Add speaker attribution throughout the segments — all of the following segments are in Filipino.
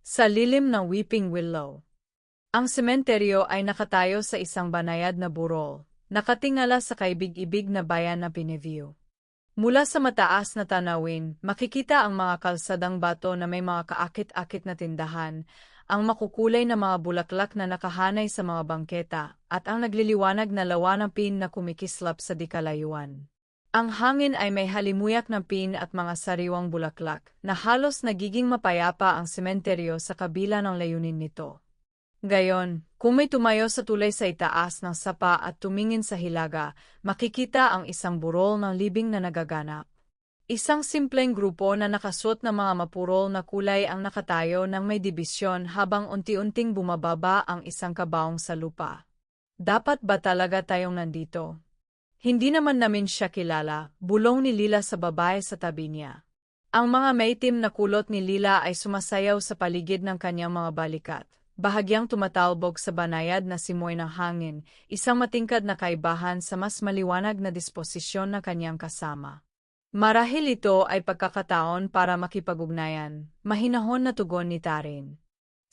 Speaker 1: Sa lilim ng Weeping Willow. Ang sementeryo ay nakatayo sa isang banayad na burol, nakatingala sa kaibig-ibig na bayan na Pineview. Mula sa mataas na tanawin, makikita ang mga kalsadang bato na may mga kaakit-akit na tindahan, ang makukulay na mga bulaklak na nakahanay sa mga bangketa, at ang nagliliwanag na lawa ng pin na kumikislap sa dikalayuan. Ang hangin ay may halimuyak ng pin at mga sariwang bulaklak, na halos nagiging mapayapa ang sementeryo sa kabila ng layunin nito. Gayon, kung may tumayo sa tulay sa itaas ng sapa at tumingin sa hilaga, makikita ang isang burol ng libing na nagaganap. Isang simpleng grupo na nakasuot ng mga mapurol na kulay ang nakatayo ng may dibisyon habang unti-unting bumababa ang isang kabaong sa lupa. Dapat ba talaga tayong nandito? Hindi naman namin siya kilala, bulong ni Lila sa babae sa tabi niya. Ang mga maitim na kulot ni Lila ay sumasayaw sa paligid ng kanyang mga balikat, bahagyang tumatalbog sa banayad na simoy ng hangin, isang matingkad na kaibahan sa mas maliwanag na disposisyon ng kanyang kasama. Marahil ito ay pagkakataon para makipag-ugnayan, mahinahon na tugon ni Tarin.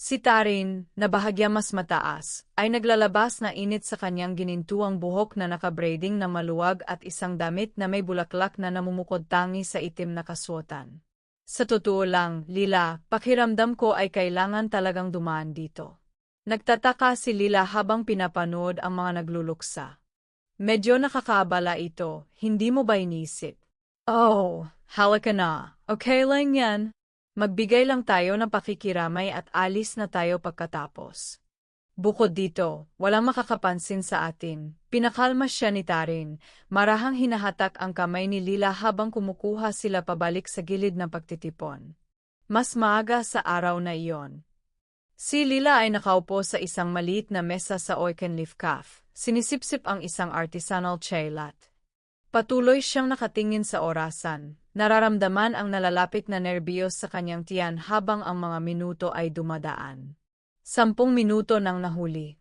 Speaker 1: Si Tarin, na bahagya mas mataas, ay naglalabas na init sa kanyang ginintuang buhok na nakabraiding na maluwag at isang damit na may bulaklak na namumukod tangi sa itim na kasuotan. Sa totoo lang, Lila, pakiramdam ko ay kailangan talagang dumaan dito. Nagtataka si Lila habang pinapanood ang mga nagluluksa. Medyo nakakaabala ito, hindi mo ba inisip? Oh, halika na, okay lang yan. Magbigay lang tayo ng pakikiramay at alis na tayo pagkatapos. Bukod dito, walang makakapansin sa atin. Pinakalma siya ni Tarin, marahang hinahatak ang kamay ni Lila habang kumukuha sila pabalik sa gilid ng pagtitipon. Mas maaga sa araw na iyon. Si Lila ay nakaupo sa isang maliit na mesa sa Oikenleaf Cafe, sinisipsip ang isang artisanal chai latte. Patuloy siyang nakatingin sa orasan, nararamdaman ang nalalapit na nerbiyos sa kanyang tiyan habang ang mga minuto ay dumadaan. 10 minuto nang nahuli.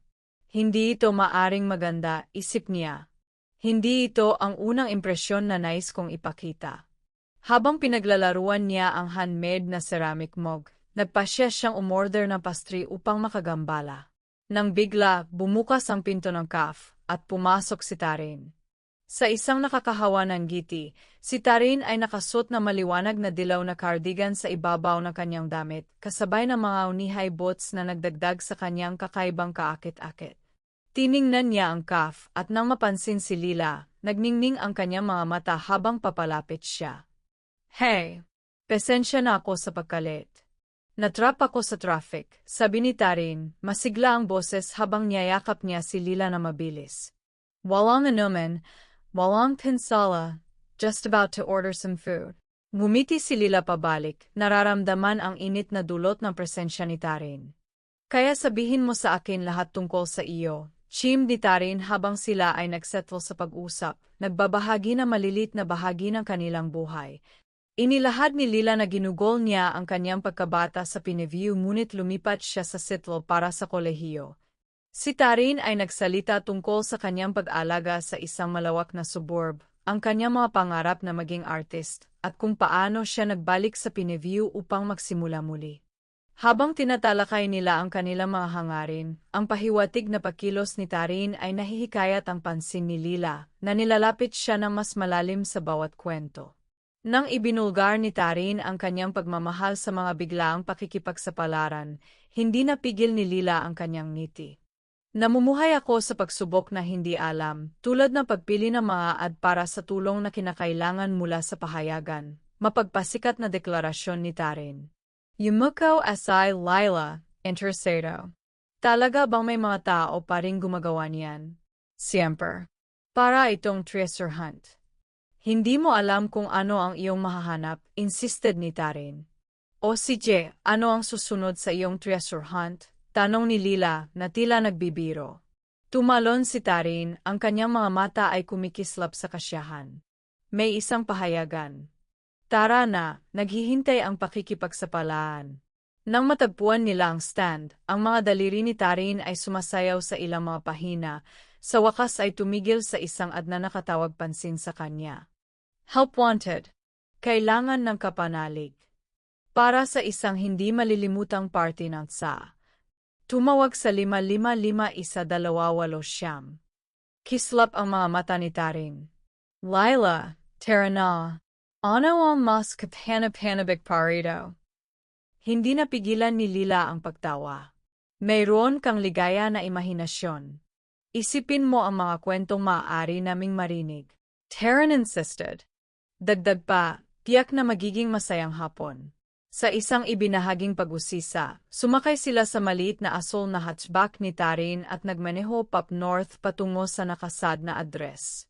Speaker 1: Hindi ito maaring maganda, isip niya. Hindi ito ang unang impresyon na nais kong ipakita. Habang pinaglalaruan niya ang handmade na ceramic mug, nagpasya siyang umorder ng pastry upang makagambala. Nang bigla, bumukas ang pinto ng cafe at pumasok si Tarin. Sa isang nakakahawa ng ngiti, si Tarin ay nakasuot na maliwanag na dilaw na cardigan sa ibabaw ng kanyang damit, kasabay ng mga unihay boots na nagdagdag sa kanyang kakaibang kaakit-akit. Tiningnan niya ang cafe at nang mapansin si Lila, nagningning ang kanyang mga mata habang papalapit siya. Hey! Pasensya na ako sa pagkalit. Natrap ako sa traffic, sabi ni Tarin, masigla ang boses habang niyayakap niya si Lila na mabilis. Walang anuman, walang pinsala, just about to order some food. Ngumiti si Lila pabalik, nararamdaman ang init na dulot ng presensya ni Tarin. Kaya sabihin mo sa akin lahat tungkol sa iyo, chim ni Tarin habang sila ay nagsettle sa pag-usap, nagbabahagi na malilit na bahagi ng kanilang buhay. Inilahad ni Lila na ginugol niya ang kanyang pagkabata sa Pineview ngunit lumipat siya sa Seattle para sa kolehiyo. Si Tarin ay nagsalita tungkol sa kanyang pag-alaga sa isang malawak na suburb, ang kanyang mga pangarap na maging artist, at kung paano siya nagbalik sa Pineview upang magsimula muli. Habang tinatalakay nila ang kanilang mga hangarin, ang pahiwatig na pakilos ni Tarin ay nahihikayat ang pansin ni Lila, na nilalapit siya ng mas malalim sa bawat kwento. Nang ibinulgar ni Tarin ang kanyang pagmamahal sa mga biglaang pakikipagsapalaran, hindi napigil ni Lila ang kanyang ngiti. Namumuhay ako sa pagsubok na hindi alam, tulad ng pagpili ng mga ad para sa tulong na kinakailangan mula sa pahayagan, mapagpasikat na deklarasyon ni Tarin. Yumuko asay Lila, interesado. Talaga bang may mga tao pa ring gumagawa niyan? Siyempre. Para itong treasure hunt. Hindi mo alam kung ano ang iyong mahahanap, insisted ni Tarin. O si Je, ano ang susunod sa iyong treasure hunt? Tanong ni Lila na tila nagbibiro. Tumalon si Tarin, ang kanyang mga mata ay kumikislap sa kasiyahan. May isang pahayagan. Tara na, naghihintay ang pakikipagsapalaan. Nang matagpuan nila ang stand, ang mga daliri ni Tarin ay sumasayaw sa ilang mga pahina, sa wakas ay tumigil sa isang ad na nakatawag pansin sa kanya. Help wanted. Kailangan ng kapanalig. para sa isang hindi malilimutang party ng SA. Tumawag sa 555-128. Kislap ang mga mata ni Taring. Lila, tara na. Ano ang mas kapanap-panabik parito? Hindi napigilan ni Lila ang pagtawa. Mayroon kang ligaya na imahinasyon. Isipin mo ang mga kwentong maaari naming marinig. Taran insisted. Dagdag pa, tiyak na magiging masayang hapon. Sa isang ibinahaging pag-usisa, sumakay sila sa maliit na asol na hatchback ni Tarin at nagmaneho pop north patungo sa nakasad na address.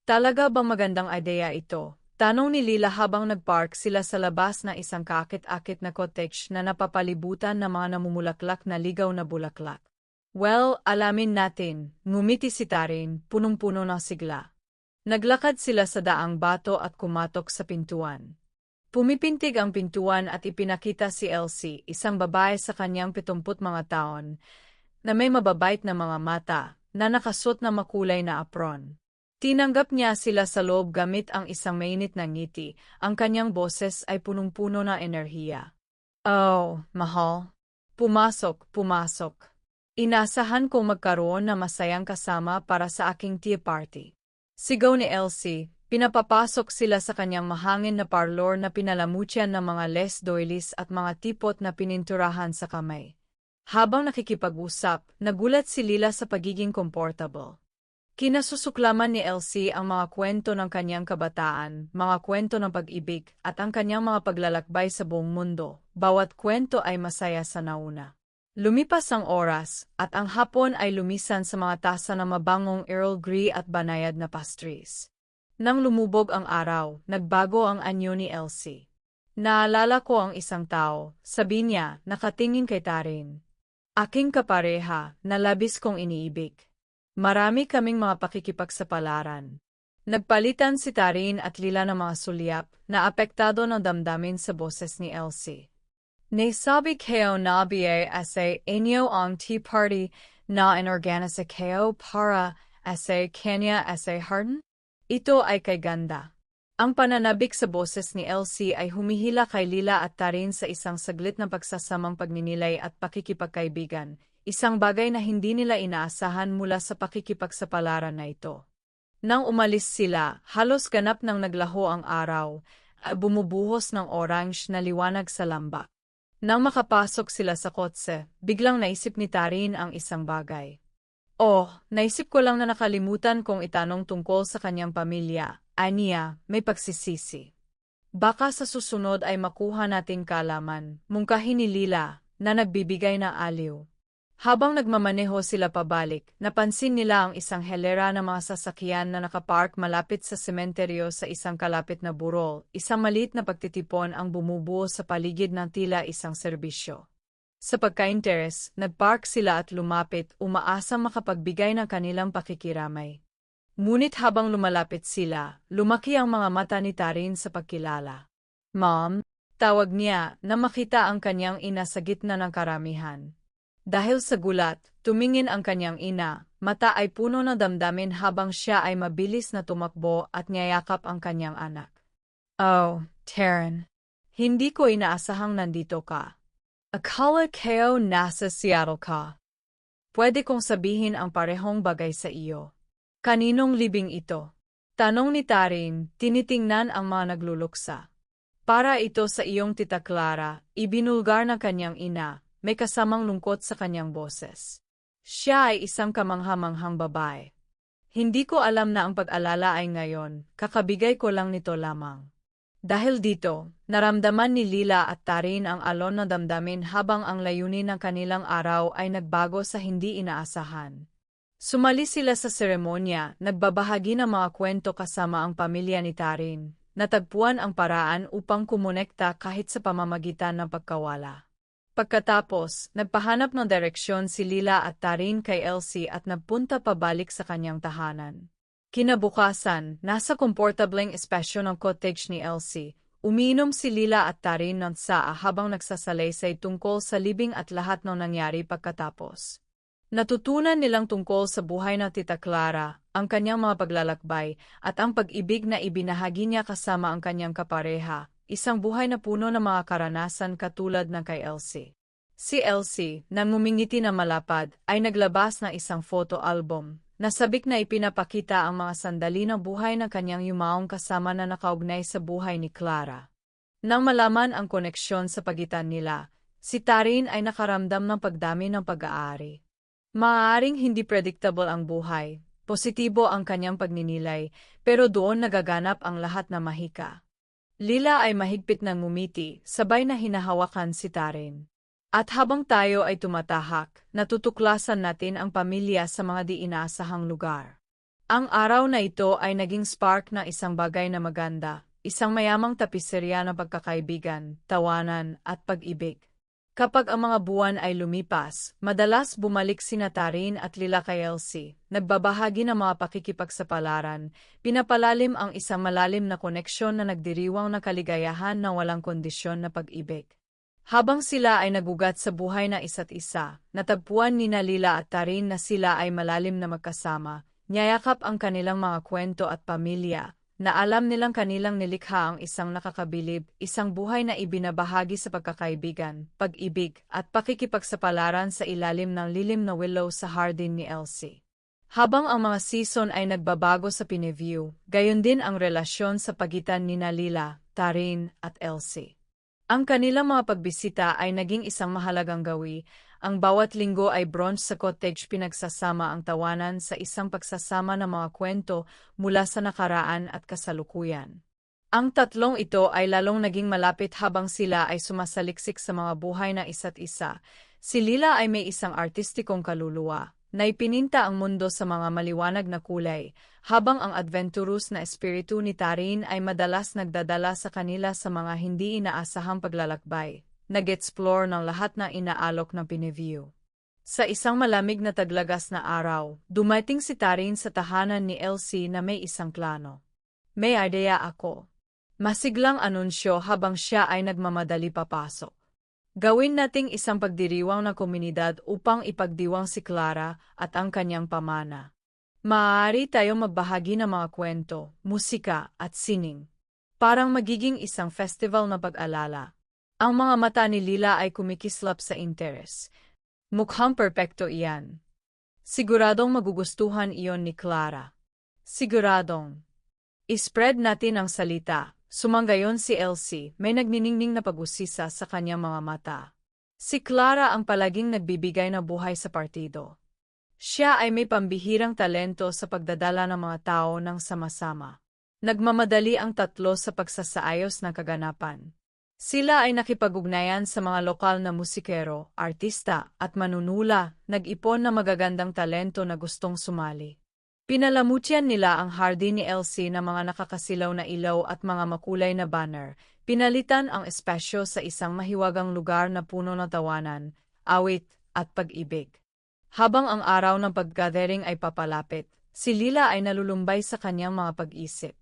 Speaker 1: Talaga bang magandang ideya ito? Tanong ni Lila habang nagpark sila sa labas na isang kaakit-akit na cottage na napapalibutan ng mga namumulaklak na ligaw na bulaklak. Well, alamin natin, ngumiti si Tarin, punong-puno ng sigla. Naglakad sila sa daang bato at kumatok sa pintuan. Pumipintig ang pintuan at ipinakita si Elsie, isang babae sa kanyang 70 mga taon, na may mababait na mga mata, na nakasuot na makulay na apron. Tinanggap niya sila sa loob gamit ang isang mainit na ngiti, ang kanyang boses ay punong-puno na enerhiya. Oh, mahal. Pumasok, pumasok. Inasahan kong magkaroon na masayang kasama para sa aking tea party. Sigaw ni Elsie, pinapapasok sila sa kanyang mahangin na parlor na pinalamutsyan ng mga les doilies at mga tipot na pininturahan sa kamay. Habang nakikipag-usap, nagulat si Lila sa pagiging comfortable. Kinasusuklaman ni Elsie ang mga kwento ng kanyang kabataan, mga kwento ng pag-ibig, at ang kanyang mga paglalakbay sa buong mundo. Bawat kwento ay masaya sa nauna. Lumipas ang oras, at ang hapon ay lumisan sa mga tasa na mabangong Earl Grey at banayad na pastries. Nang lumubog ang araw, nagbago ang anyo ni Elsie. Naalala ko ang isang tao, sabi niya, nakatingin kay Tarin. Aking kapareha, na labis kong iniibig. Marami kaming mga pakikipagsapalaran. Nagpalitan si Tarin at Lila ng mga sulyap na apektado ng damdamin sa boses ni Elsie. Nasabi kayo na sa inyo ang tea party na inorganisa kayo para sa kanya sa Harden? Ito ay kay ganda. Ang pananabik sa boses ni Elsie ay humihila kay Lila at Tarin sa isang saglit na pagsasamang pagninilay at pakikipagkaibigan. Isang bagay na hindi nila inaasahan mula sa pakikipagsapalaran na ito. Nang umalis sila, halos ganap nang naglaho ang araw, bumubuhos ng orange na liwanag sa lambak. Nang makapasok sila sa kotse, biglang naisip ni Tarin ang isang bagay. Oh, naisip ko lang na nakalimutan kong itanong tungkol sa kanyang pamilya, aniya, may pagsisisi. Baka sa susunod ay makuha nating kaalaman, mungkahi ni Lila, na nagbibigay ng aliw. Habang nagmamaneho sila pabalik, napansin nila ang isang helera ng mga sasakyan na nakapark malapit sa sementeryo sa isang kalapit na burol. Isang maliit na pagtitipon ang bumubuo sa paligid ng tila isang serbisyo. Sa pagka-interes, nagpark sila at lumapit, umaasang makapagbigay ng kanilang pakikiramay. Ngunit habang lumalapit sila, lumaki ang mga mata ni Tarin sa pagkilala. Mom, tawag niya na makita ang kanyang ina sa gitna ng karamihan. Dahil sa gulat, tumingin ang kanyang ina, mata ay puno ng damdamin habang siya ay mabilis na tumakbo at niyayakap ang kanyang anak. Oh, Tarin. Hindi ko inaasahang nandito ka. Akala kayo nasa Seattle ka. Pwede kong sabihin ang parehong bagay sa iyo. Kaninong libing ito? Tanong ni Tarin, tinitingnan ang mga nagluluksa. Para ito sa iyong tita Clara, ibinulgar ng kanyang ina. May kasamang lungkot sa kanyang boses. Siya ay isang kamangha-manghang babae. Hindi ko alam na ang pag-alala ay ngayon, kakabigay ko lang nito lamang. Dahil dito, naramdaman ni Lila at Tarin ang alon na damdamin habang ang layunin ng kanilang araw ay nagbago sa hindi inaasahan. Sumali sila sa seremonya, nagbabahagi ng mga kwento kasama ang pamilya ni Tarin, natagpuan ang paraan upang kumonekta kahit sa pamamagitan ng pagkawala. Pagkatapos, nagpahanap ng direksyon si Lila at Tarin kay Elsie at nagpunta pabalik sa kanyang tahanan. Kinabukasan, nasa komportableng espasyo ng cottage ni Elsie, umiinom si Lila at Tarin ng tsaa habang nagsasalaysay tungkol sa libing at lahat ng nangyari pagkatapos. Natutunan nilang tungkol sa buhay ng tita Clara, ang kanyang mga paglalakbay, at ang pag-ibig na ibinahagi niya kasama ang kanyang kapareha, isang buhay na puno ng mga karanasan katulad ng kay Elsie. Si Elsie, na ngumingiti na malapad, ay naglabas ng isang photo album na sabik na ipinapakita ang mga sandali ng buhay ng kanyang yumaong kasama na nakaugnay sa buhay ni Clara. Nang malaman ang koneksyon sa pagitan nila, si Taryn ay nakaramdam ng pagdami ng pag-aari. Maaaring hindi predictable ang buhay, positibo ang kanyang pagninilay, pero doon nagaganap ang lahat na mahika. Lila ay mahigpit na ngumiti, sabay na hinahawakan si Taryn. At habang tayo ay tumatahak, natutuklasan natin ang pamilya sa mga di inaasahang lugar. Ang araw na ito ay naging spark ng isang bagay na maganda, isang mayamang tapiserya ng pagkakaibigan, tawanan, at pag-ibig. Kapag ang mga buwan ay lumipas, madalas bumalik sina Taryn at Lila kay Elsie, nagbabahagi ng mga pakikipagsapalaran, pinapalalim ang isang malalim na koneksyon na nagdiriwang ng kaligayahan na walang kondisyon na pag-ibig. Habang sila ay nagugat sa buhay na isa't isa, natagpuan nina Lila at Taryn na sila ay malalim na magkasama, niyayakap ang kanilang mga kwento at pamilya, na alam nilang kanilang nilikha ang isang nakakabilib, isang buhay na ibinabahagi sa pagkakaibigan, pag-ibig, at pakikipagsapalaran sa ilalim ng lilim na willow sa hardin ni Elsie. Habang ang mga season ay nagbabago sa Pineview, gayon din ang relasyon sa pagitan nina Lila, Taryn, at Elsie. Ang kanilang mga pagbisita ay naging isang mahalagang gawi. Ang bawat linggo ay brunch sa cottage, pinagsasama ang tawanan sa isang pagsasama ng mga kwento mula sa nakaraan at kasalukuyan. Ang tatlong ito ay lalong naging malapit habang sila ay sumasaliksik sa mga buhay ng isa't isa. Si Lila ay may isang artistikong kaluluwa, na ipininta ang mundo sa mga maliwanag na kulay, habang ang adventurous na espiritu ni Taryn ay madalas nagdadala sa kanila sa mga hindi inaasahang paglalakbay. Nag-explore ng lahat ng inaalok ng Pineview. Sa isang malamig na taglagas na araw, dumating si Taryn sa tahanan ni Elsie na may isang plano. May idea ako. Masiglang anunsyo habang siya ay nagmamadali papasok. Gawin nating isang pagdiriwang ng komunidad upang ipagdiwang si Clara at ang kanyang pamana. Maaari tayong magbahagi ng mga kwento, musika at sining. Parang magiging isang festival na pag-alala. Ang mga mata ni Lila ay kumikislap sa interes. Mukhang perpekto iyan. Siguradong magugustuhan iyon ni Clara. Siguradong. Ispread natin ang salita. Sumanggayon si Elsie, may nagniningning na pag-usisa sa kanyang mga mata. Si Clara ang palaging nagbibigay ng buhay sa partido. Siya ay may pambihirang talento sa pagdadala ng mga tao ng sama-sama. Nagmamadali ang tatlo sa pagsasaayos ng kaganapan. Sila ay nakipag-ugnayan sa mga lokal na musikero, artista, at manunula, nag-ipon na magagandang talento na gustong sumali. Pinalamutian nila ang hardin ni Elsie ng mga nakakasilaw na ilaw at mga makulay na banner, pinalitan ang espasyo sa isang mahiwagang lugar na puno ng tawanan, awit, at pag-ibig. Habang ang araw ng pag-gathering ay papalapit, si Lila ay nalulumbay sa kanyang mga pag-isip.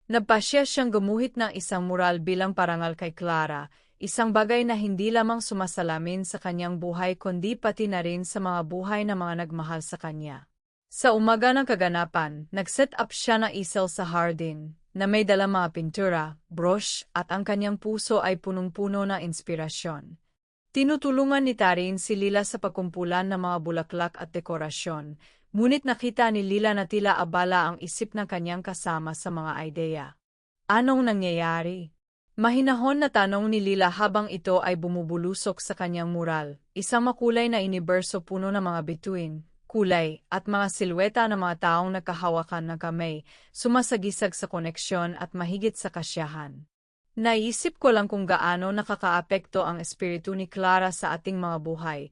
Speaker 1: Nagpasya siyang gumuhit ng isang mural bilang parangal kay Clara, isang bagay na hindi lamang sumasalamin sa kanyang buhay kundi pati na rin sa mga buhay ng mga nagmahal sa kanya. Sa umaga ng kaganapan, nag-set up siya ng isel sa hardin, na may dalang mga pintura, brush, at ang kanyang puso ay punong-puno ng inspirasyon. Tinutulungan ni Taryn si Lila sa pagkumpulan ng mga bulaklak at dekorasyon, ngunit nakita ni Lila na tila abala ang isip ng kanyang kasama sa mga ideya. Anong nangyayari? Mahinahon na tanong ni Lila habang ito ay bumubulusok sa kanyang mural, isang makulay na universo puno ng mga bituin, kulay, at mga silweta ng mga taong nagkahawakan ng kamay, sumasagisag sa koneksyon at mahigit sa kasiyahan. Naisip ko lang kung gaano nakakaapekto ang espiritu ni Clara sa ating mga buhay,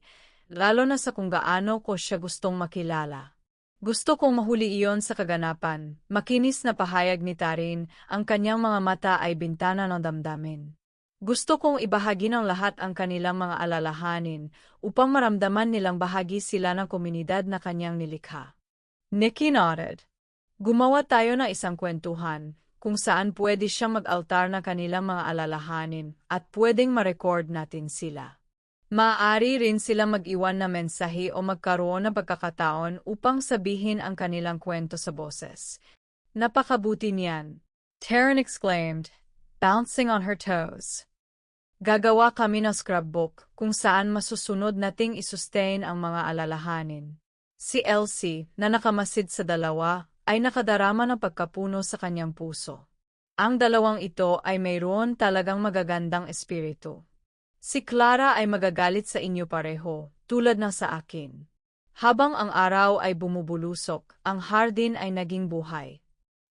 Speaker 1: lalo na sa kung gaano ko siya gustong makilala. Gusto kong mahuli iyon sa kaganapan. Makinis na pahayag ni Taryn, ang kanyang mga mata ay bintana ng damdamin. Gusto kong ibahagi ng lahat ang kanilang mga alalahanin upang maramdaman nilang bahagi sila ng komunidad na kanyang nilikha. Nikki nodded. Gumawa tayo ng isang kwentuhan kung saan pwede siyang mag-altar ng kanilang mga alalahanin at pwedeng ma-record natin sila. Maaari rin sila mag-iwan na mensahe o magkaroon ng pagkakataon upang sabihin ang kanilang kwento sa boses. Napakabuti niyan, Taryn exclaimed. bouncing on her toes. Gagawa kami ng scrapbook kung saan masusunod nating isustain ang mga alalahanin. Si Elsie, na nakamasid sa dalawa, ay nakadarama ng pagkapuno sa kanyang puso. Ang dalawang ito ay mayroon talagang magagandang espiritu. Si Clara ay magagalit sa inyo pareho, tulad ng sa akin. Habang ang araw ay bumubulusok, ang hardin ay naging buhay.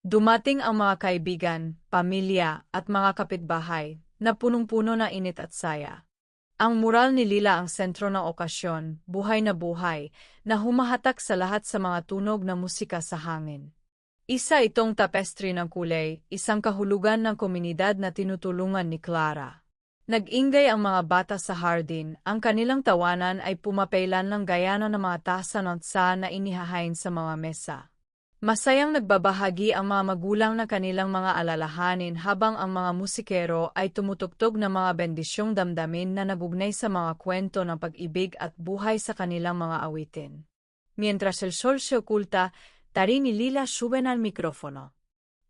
Speaker 1: Dumating ang mga kaibigan, pamilya, at mga kapitbahay, na punong-puno na init at saya. Ang mural ni Lila ang sentro ng okasyon, buhay, na humahatak sa lahat sa mga tunog na musika sa hangin. Isa itong tapestry ng kulay, isang kahulugan ng komunidad na tinutulungan ni Clara. Nag-ingay ang mga bata sa hardin, ang kanilang tawanan ay pumapailan ng gayana ng mga tasa ng tsa na inihahain sa mga mesa. Masayang nagbabahagi ang mga magulang ng kanilang mga alalahanin habang ang mga musikero ay tumutugtog ng mga bendisyong damdamin na nagugnay sa mga kwento ng pag-ibig at buhay sa kanilang mga awitin. Mientras el sol se oculta, Tarín y Lila suben al micrófono.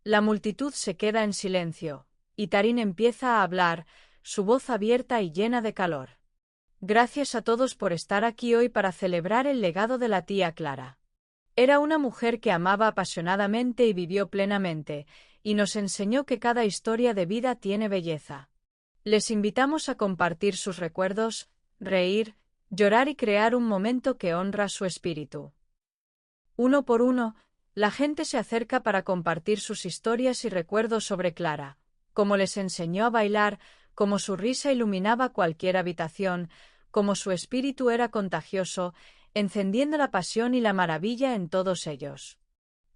Speaker 1: La multitud se queda en silencio, y Tarín empieza a hablar, su voz abierta y llena de calor. Gracias a todos por estar aquí hoy para celebrar el legado de la tía Clara. Era una mujer que amaba apasionadamente y vivió plenamente, y nos enseñó que cada historia de vida tiene belleza. Les invitamos a compartir sus recuerdos, reír, llorar y crear un momento que honra su espíritu. Uno por uno, la gente se acerca para compartir sus historias y recuerdos sobre Clara, cómo les enseñó a bailar, cómo su risa iluminaba cualquier habitación, cómo su espíritu era contagioso, encendiendo la pasión y la maravilla en todos ellos.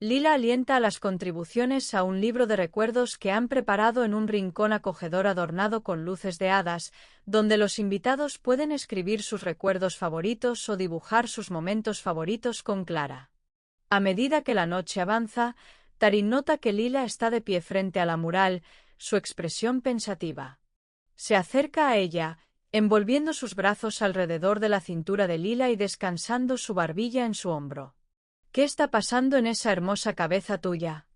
Speaker 1: Lila alienta a las contribuciones a un libro de recuerdos que han preparado en un rincón acogedor adornado con luces de hadas, donde los invitados pueden escribir sus recuerdos favoritos o dibujar sus momentos favoritos con Clara. A medida que la noche avanza, Tarín nota que Lila está de pie frente a la mural, su expresión pensativa. Se acerca a ella, envolviendo sus brazos alrededor de la cintura de Lila y descansando su barbilla en su hombro. ¿Qué está pasando en esa hermosa cabeza tuya?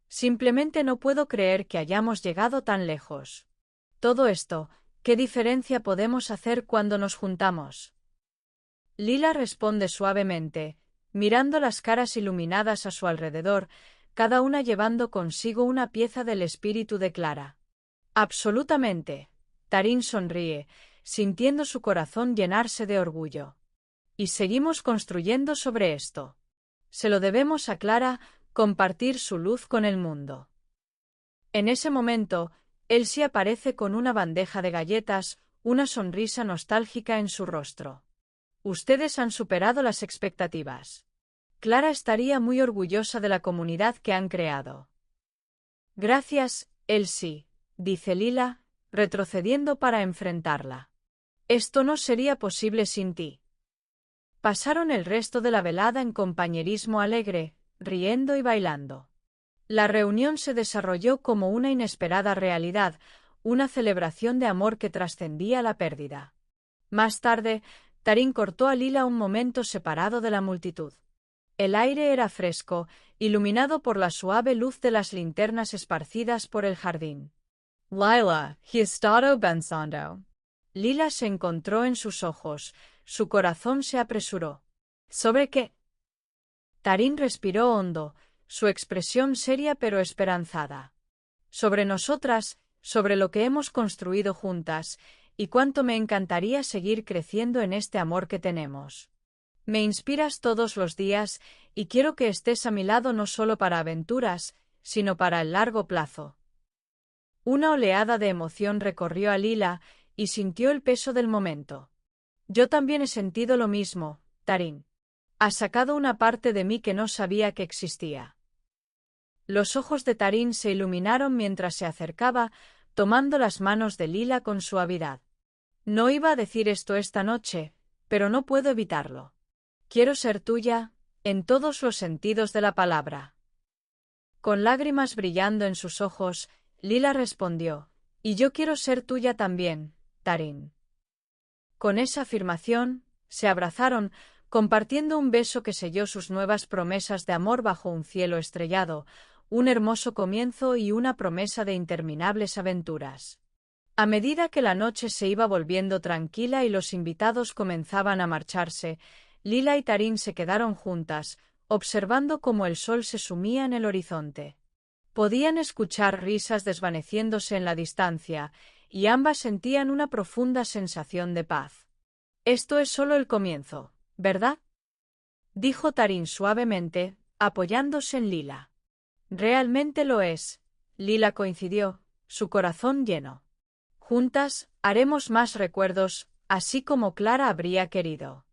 Speaker 1: Simplemente no puedo creer que hayamos llegado tan lejos. Todo esto, ¿qué diferencia podemos hacer cuando nos juntamos? Lila responde suavemente, mirando las caras iluminadas a su alrededor, cada una llevando consigo una pieza del espíritu de Clara. Absolutamente. Tarín sonríe, sintiendo su corazón llenarse de orgullo. Y seguimos construyendo sobre esto. Se lo debemos a Clara, compartir su luz con el mundo. En ese momento, Elsie aparece con una bandeja de galletas, una sonrisa nostálgica en su rostro. Ustedes han superado las expectativas. Clara estaría muy orgullosa de la comunidad que han creado. Gracias, Elsie, dice Lila, retrocediendo para enfrentarla. Esto no sería posible sin ti. Pasaron el resto de la velada en compañerismo alegre, riendo y bailando. La reunión se desarrolló como una inesperada realidad, una celebración de amor que trascendía la pérdida. Más tarde, Tarín cortó a Lila un momento separado de la multitud. El aire era fresco, iluminado por la suave luz de las linternas esparcidas por el jardín. Lila, he estado pensando. Lila se encontró en sus ojos, su corazón se apresuró. ¿Sobre qué? Tarín respiró hondo, su expresión seria pero esperanzada. Sobre nosotras, sobre lo que hemos construido juntas, y cuánto me encantaría seguir creciendo en este amor que tenemos. Me inspiras todos los días, y quiero que estés a mi lado no solo para aventuras, sino para el largo plazo. Una oleada de emoción recorrió a Lila, y sintió el peso del momento. Yo también he sentido lo mismo, Tarín. Has sacado una parte de mí que no sabía que existía. Los ojos de Tarín se iluminaron mientras se acercaba, tomando las manos de Lila con suavidad. No iba a decir esto esta noche, pero no puedo evitarlo. Quiero ser tuya, en todos los sentidos de la palabra. Con lágrimas brillando en sus ojos, Lila respondió, y yo quiero ser tuya también, Tarín. Con esa afirmación, se abrazaron, compartiendo un beso que selló sus nuevas promesas de amor bajo un cielo estrellado, un hermoso comienzo y una promesa de interminables aventuras. A medida que la noche se iba volviendo tranquila y los invitados comenzaban a marcharse, Lila y Tarín se quedaron juntas, observando cómo el sol se sumía en el horizonte. Podían escuchar risas desvaneciéndose en la distancia, y ambas sentían una profunda sensación de paz. Esto es solo el comienzo, ¿verdad? Dijo Tarín suavemente, apoyándose en Lila. Realmente lo es, Lila coincidió, su corazón lleno. Juntas, haremos más recuerdos, así como Clara habría querido.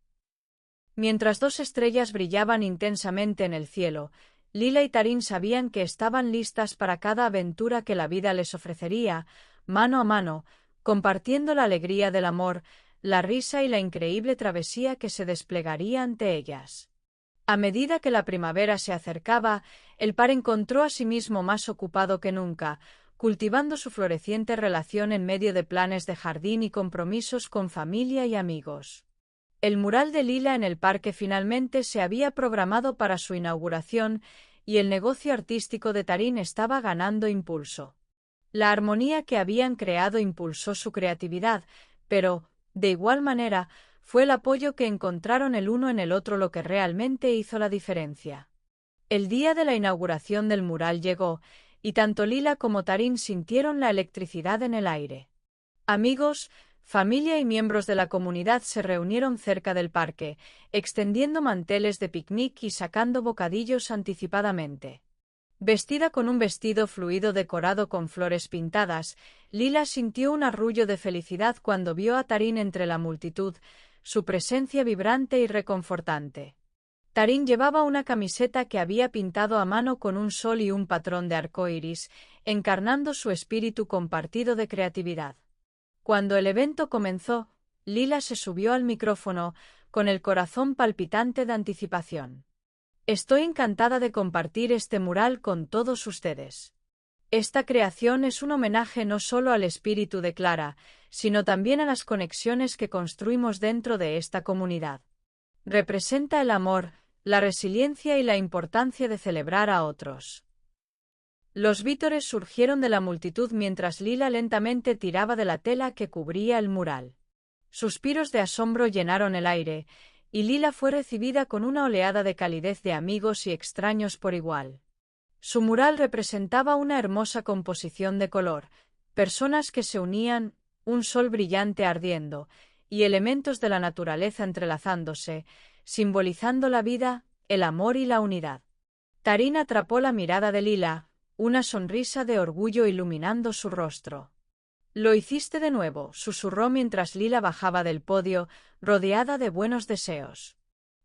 Speaker 1: Mientras dos estrellas brillaban intensamente en el cielo, Lila y Tarín sabían que estaban listas para cada aventura que la vida les ofrecería, mano a mano, compartiendo la alegría del amor, la risa y la increíble travesía que se desplegaría ante ellas. A medida que la primavera se acercaba, el par encontró a sí mismo más ocupado que nunca, cultivando su floreciente relación en medio de planes de jardín y compromisos con familia y amigos. El mural de Lila en el parque finalmente se había programado para su inauguración y el negocio artístico de Tarín estaba ganando impulso. La armonía que habían creado impulsó su creatividad, pero, de igual manera, fue el apoyo que encontraron el uno en el otro lo que realmente hizo la diferencia. El día de la inauguración del mural llegó, y tanto Lila como Tarín sintieron la electricidad en el aire. Amigos, familia y miembros de la comunidad se reunieron cerca del parque, extendiendo manteles de picnic y sacando bocadillos anticipadamente. Vestida con un vestido fluido decorado con flores pintadas, Lila sintió un arrullo de felicidad cuando vio a Tarín entre la multitud, su presencia vibrante y reconfortante. Tarín llevaba una camiseta que había pintado a mano con un sol y un patrón de arcoíris, encarnando su espíritu compartido de creatividad. Cuando el evento comenzó, Lila se subió al micrófono, con el corazón palpitante de anticipación. Estoy encantada de compartir este mural con todos ustedes. Esta creación es un homenaje no solo al espíritu de Clara, sino también a las conexiones que construimos dentro de esta comunidad. Representa el amor, la resiliencia y la importancia de celebrar a otros. Los vítores surgieron de la multitud mientras Lila lentamente tiraba de la tela que cubría el mural. Suspiros de asombro llenaron el aire, y Lila fue recibida con una oleada de calidez de amigos y extraños por igual. Su mural representaba una hermosa composición de color, personas que se unían, un sol brillante ardiendo, y elementos de la naturaleza entrelazándose, simbolizando la vida, el amor y la unidad. Tarín atrapó la mirada de Lila, una sonrisa de orgullo iluminando su rostro. «Lo hiciste de nuevo», susurró mientras Lila bajaba del podio, rodeada de buenos deseos.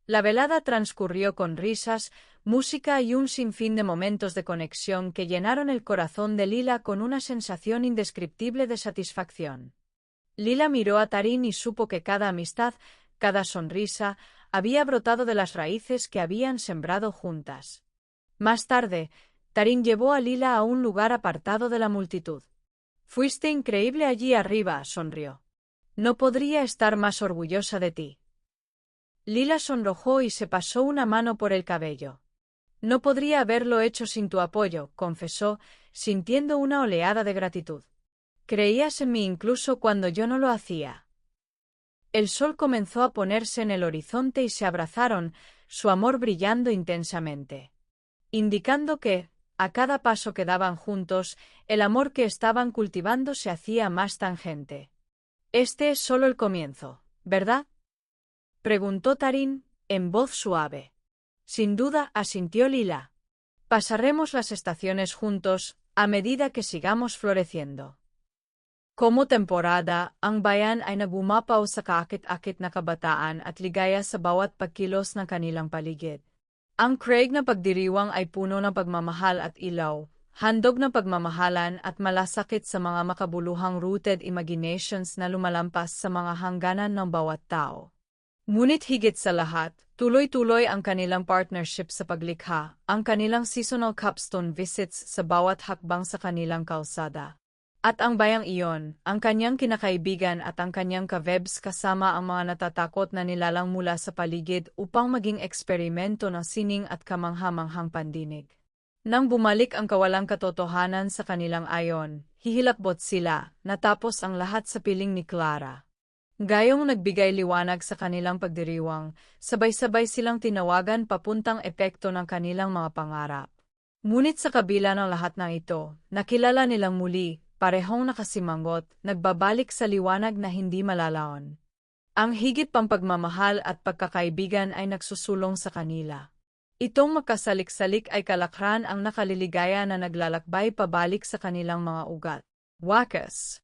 Speaker 1: La velada transcurrió con risas, música y un sinfín de momentos de conexión que llenaron el corazón de Lila con una sensación indescriptible de satisfacción. Lila miró a Tarín y supo que cada amistad, cada sonrisa, había brotado de las raíces que habían sembrado juntas. Más tarde, Tarín llevó a Lila a un lugar apartado de la multitud. «Fuiste increíble allí arriba», sonrió. «No podría estar más orgullosa de ti». Lila sonrojó y se pasó una mano por el cabello. «No podría haberlo hecho sin tu apoyo», confesó, sintiendo una oleada de gratitud. «Creías en mí incluso cuando yo no lo hacía». El sol comenzó a ponerse en el horizonte y se abrazaron, su amor brillando intensamente. Indicando que, a cada paso que daban juntos, el amor que estaban cultivando se hacía más tangente. «Este es solo el comienzo, ¿verdad?», preguntó Tarín, en voz suave. «Sin duda», asintió Lila. «Pasaremos las estaciones juntos, a medida que sigamos floreciendo». Como temporada, ang bayan ay nagumapaw sa kaakit-akit na kabataan at ligaya sa bawat pagkilos ng kanilang paligid. Ang Craig na pagdiriwang ay puno ng pagmamahal at ilaw, handog na pagmamahalan at malasakit sa mga makabuluhang rooted imaginations na lumalampas sa mga hangganan ng bawat tao. Ngunit higit sa lahat, tuloy-tuloy ang kanilang partnership sa paglikha, ang kanilang seasonal capstone visits sa bawat hakbang sa kanilang kalsada. At ang bayang iyon, ang kanyang kinakaibigan at ang kanyang ka-vebs kasama ang mga natatakot na nilalang mula sa paligid upang maging eksperimento ng sining at kamangha-manghang pandinig. Nang bumalik ang kawalang katotohanan sa kanilang ayon, hihilakbot sila, natapos ang lahat sa piling ni Clara. Gayong nagbigay liwanag sa kanilang pagdiriwang, sabay-sabay silang tinawagan papuntang epekto ng kanilang mga pangarap. Ngunit sa kabila ng lahat ng ito, nakilala nilang muli, parehong nakasimangot, nagbabalik sa liwanag na hindi malalaon. Ang higit pang pagmamahal at pagkakaibigan ay nagsusulong sa kanila. Itong magkasalik-salik ay kalakran ang nakaliligaya na naglalakbay pabalik sa kanilang mga ugat. Wakas.